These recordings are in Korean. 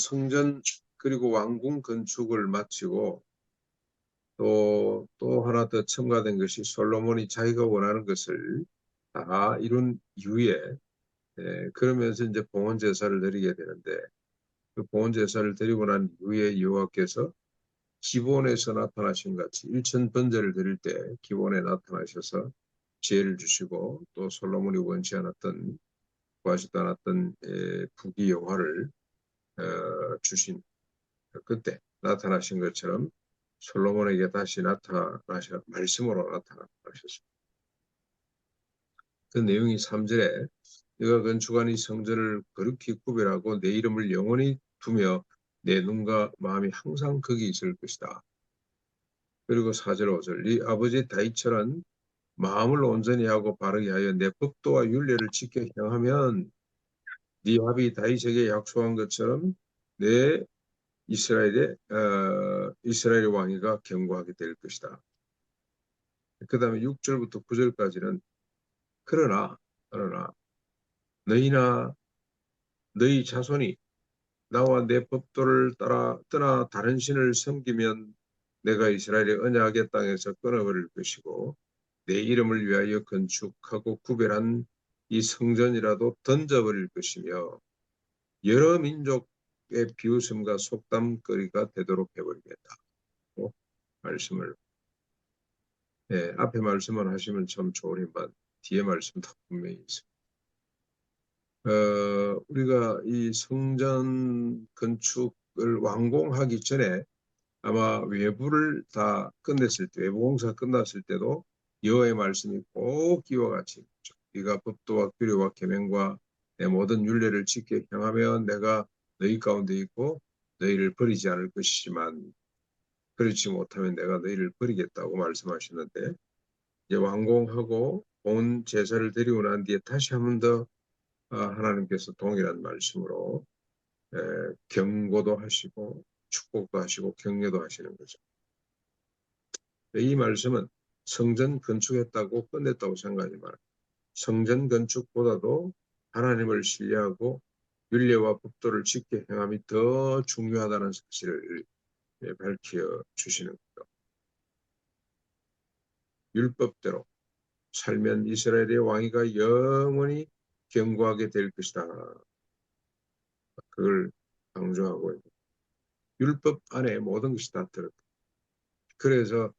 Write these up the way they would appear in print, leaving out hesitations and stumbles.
성전 그리고 왕궁 건축을 마치고 또 하나 더 첨가된 것이 솔로몬이 자기가 원하는 것을 다 이룬 이후에 그러면서 이제 봉헌 제사를 드리게 되는데 그 봉헌 제사를 드리고 난 이후에 여호와께서 기본에서 나타나신 같이 일천 번제를 드릴 때 기본에 나타나셔서 지혜를 주시고 또 솔로몬이 원치 않았던 구하지도 않았던 부귀 영화를 주신 그때 나타나신 것처럼 솔로몬에게 다시 나타나셔 말씀으로 나타나셨습니다. 그 내용이 3절에 네가 건축한 이 성전을 거룩히 구별하고 내 이름을 영원히 두며 내 눈과 마음이 항상 거기 있을 것이다. 그리고 4절 5절 네 아버지 다윗처럼 마음을 온전히 하고 바르게 하여 내 법도와 율례를 지켜 행하면 네 아비 다윗에게 약속한 것처럼 내 이스라엘의 왕위가 견고하게 될 것이다. 그 다음에 6절부터 9절까지는 그러나 너희나 너희 자손이 나와 내 법도를 떠나 다른 신을 섬기면 내가 이스라엘의 언약의 땅에서 끊어버릴 것이고 내 이름을 위하여 건축하고 구별한 이 성전이라도 던져버릴 것이며 여러 민족의 비웃음과 속담거리가 되도록 해버리겠다. 말씀을 앞에 말씀을 하시면 참 좋으니만 뒤에 말씀도 분명히 있습니다. 우리가 이 성전 건축을 완공하기 전에 아마 외부를 다 끝냈을 때, 외부 공사 끝났을 때도 여호와의 말씀이 꼭 이와 같이 있죠. 네가 법도와 규례와 계명과 내 모든 율례를 지켜 행하면 내가 너희 가운데 있고 너희를 버리지 않을 것이지만 그렇지 못하면 내가 너희를 버리겠다고 말씀하셨는데 이제 완공하고 온 제사를 드리고 난 뒤에 다시 한 번 더 하나님께서 동일한 말씀으로 경고도 하시고 축복도 하시고 격려도 하시는 거죠. 이 말씀은 성전 건축했다고 끝냈다고 생각하지 말아요. 성전 건축보다도 하나님을 신뢰하고 율례와 법도를 지켜 행함이 더 중요하다는 사실을 밝혀주시는 거죠. 율법대로 살면 이스라엘의 왕위가 영원히 견고하게 될 것이다. 그걸 강조하고 있는 율법 안에 모든 것이 다 들었다. 그래서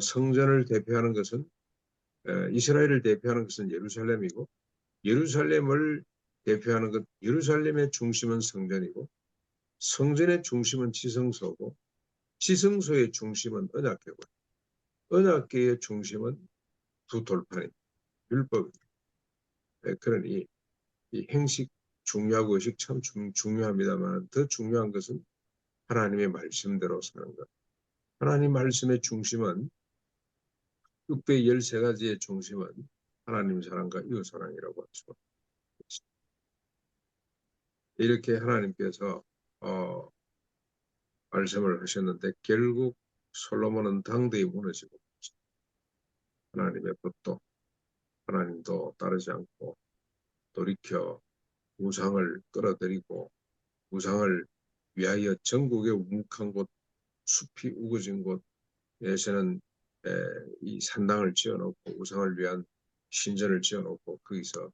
성전을 대표하는 것은 이스라엘을 대표하는 것은 예루살렘이고 예루살렘을 대표하는 것 예루살렘의 중심은 성전이고 성전의 중심은 지성소고 지성소의 중심은 언약궤고 언약궤의 중심은 두 돌판입니다. 율법입니다. 그러니 이 행식 중요하고 의식 참 중요합니다만 더 중요한 것은 하나님의 말씀대로 사는 것. 하나님 말씀의 중심은 613가지의 중심은 하나님 사랑과 이웃 사랑이라고 하죠. 이렇게 하나님께서 말씀을 하셨는데 결국 솔로몬은 당대히 무너지고 하나님의 법도 하나님도 따르지 않고 돌이켜 우상을 끌어들이고 우상을 위하여 전국의 우묵한 곳 숲이 우거진 곳에서는 이 산당을 지어놓고 우상을 위한 신전을 지어놓고 거기서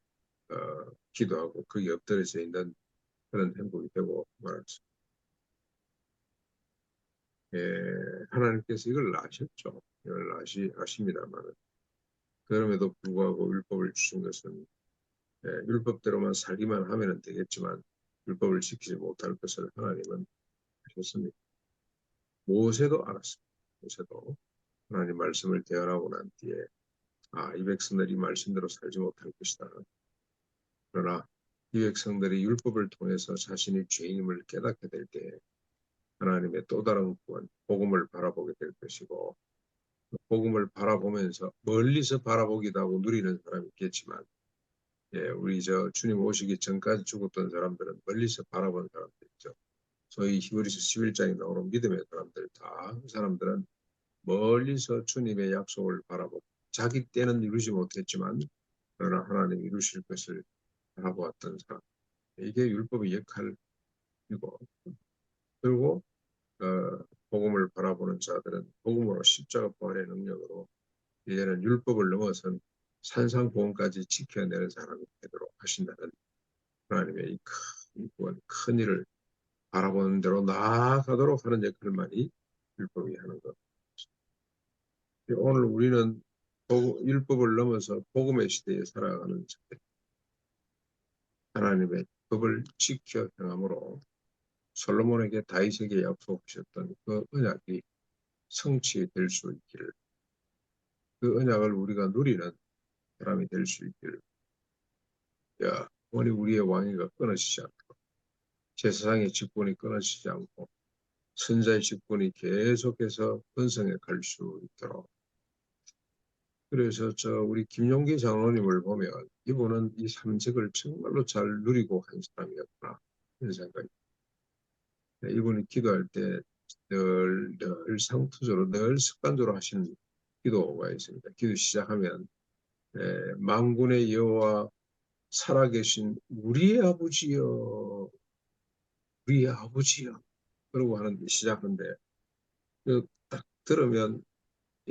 기도하고 거기 엎드려져 있는 그런 행복이 되고 말았습니다. 하나님께서 이걸 아셨죠. 이걸 아십니다만 그럼에도 불구하고 율법을 주신 것은 율법대로만 살기만 하면 되겠지만 율법을 지키지 못할 것을 하나님은 하셨습니다. 모세도 알았습니다. 모세도 하나님 말씀을 대언하고 난 뒤에 이 백성들이 말씀대로 살지 못할 것이다. 그러나 이 백성들이 율법을 통해서 자신이 죄인임을 깨닫게 될 때 하나님의 또 다른 구원, 복음을 바라보게 될 것이고 복음을 바라보면서 멀리서 바라보기도 하고 누리는 사람이 있겠지만 우리 주님 오시기 전까지 죽었던 사람들은 멀리서 바라본 사람들이죠. 소위 히브리서 11장에 나오는 믿음의 사람들 그 사람들은 멀리서 주님의 약속을 바라보고 자기 때는 이루지 못했지만 그러나 하나님 이루실 것을 바라보았던 사람. 이게 율법의 역할이고 그리고 복음을 바라보는 자들은 복음으로 십자가 부활의 능력으로 이제는 율법을 넘어선 산상보험까지 지켜내는 사람이 되도록 하신다는 하나님의 큰 일을 바라보는 대로 나아가도록 하는 역할만이 율법이 하는 것. 오늘 우리는 율법을 넘어서 복음의 시대에 살아가는 자들, 하나님의 법을 지켜 행함으로 솔로몬에게 다윗에게 약속하셨던 그 언약이 성취될 수 있기를, 그 언약을 우리가 누리는 사람이 될 수 있기를, 영원히 우리의 왕위가 끊어지지 않고 제사장의 직분이 끊어지지 않고 선자의 직분이 계속해서 번성해 갈 수 있도록. 그래서 우리 김용기 장로님을 보면 이분은 이 삼직을 정말로 잘 누리고 한 사람이었구나 이런 생각이. 이분이 기도할 때 늘 상투적으로 늘 습관적으로 하시는 기도가 있습니다. 기도 시작하면 만군의 여호와 살아계신 우리의 아버지여, 우리의 아버지여, 그러고 하는데 시작하는데 딱 들으면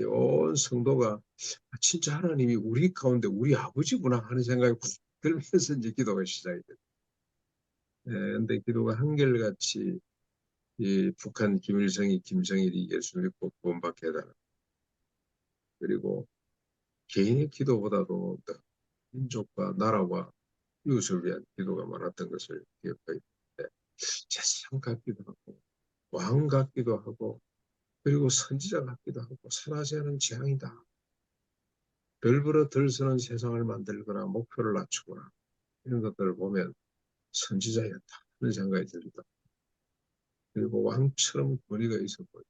온 성도가 진짜 하나님이 우리 가운데 우리 아버지구나 하는 생각이 확 들면서 이제 기도가 시작이 돼요. 근데 기도가 한결같이 이 북한 김일성이 김정일이 예수 믿고 구원받게 해달라. 그리고 개인의 기도보다도 더 민족과 나라와 이웃을 위한 기도가 많았던 것을 기억하게 되는데 제사장 같기도 하고 왕 같기도 하고 그리고 선지자 같기도 하고 선하지 않은 재앙이다. 별보러 들서는 세상을 만들거나 목표를 낮추거나 이런 것들을 보면 선지자였다 하는 생각이 듭니다. 그리고 왕처럼 권위가 있었고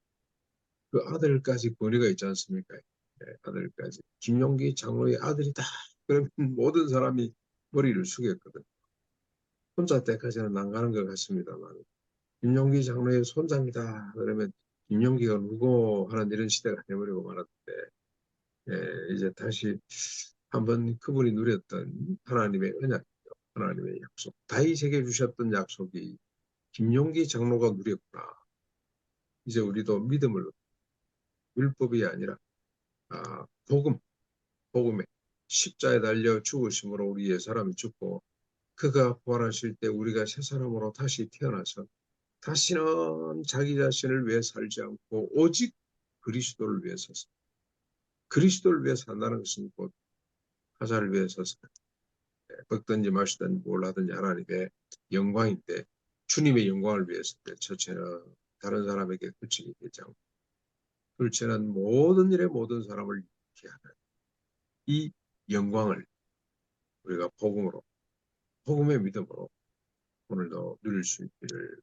그 아들까지 권위가 있지 않습니까? 아들까지. 김용기 장로의 아들이다. 그러면 모든 사람이 머리를 숙였거든. 혼자 때까지는 안 가는 것 같습니다만 김용기 장로의 손자입니다. 그러면 김용기가 누구 하는 이런 시대가 돼버리고 말았는데 이제 다시 한번 그분이 누렸던 하나님의 언약, 하나님의 약속, 다윗에게 주셨던 약속이 김용기 장로가 누렸구나. 이제 우리도 믿음을 율법이 아니라 복음에 십자에 달려 죽으심으로 우리의 사람이 죽고 그가 부활하실 때 우리가 새 사람으로 다시 태어나서 다시는 자기 자신을 위해 살지 않고 오직 그리스도를 위해서 그리스도를 위해 산다는 것은 곧 하사를 위해서 먹든지 마시든지 뭘 하든지 하나님의 영광인데 주님의 영광을 위해서 첫째는 다른 사람에게 그치게 되지 않고 둘째는 모든 일에 모든 사람을 이렇게 하는 이 영광을 우리가 복음의 믿음으로 오늘도 누릴 수 있기를